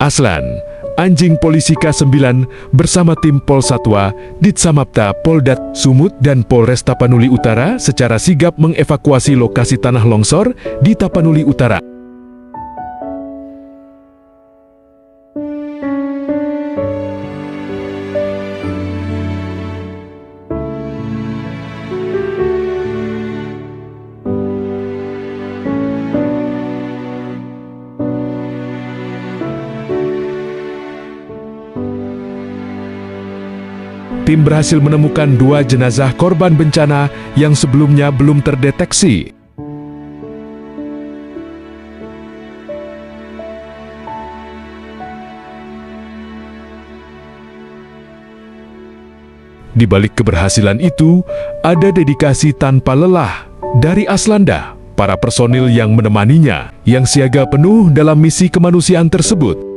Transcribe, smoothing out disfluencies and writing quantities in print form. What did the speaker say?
Aslan, Anjing Polisi K-9 bersama tim Polsatwa, Ditsamapta, Poldat, Sumut, dan Polres Tapanuli Utara secara sigap mengevakuasi lokasi tanah longsor di Tapanuli Utara. Tim berhasil menemukan 2 jenazah korban bencana yang sebelumnya belum terdeteksi. Di balik keberhasilan itu, ada dedikasi tanpa lelah dari Aslanda, para personil yang menemaninya, yang siaga penuh dalam misi kemanusiaan tersebut.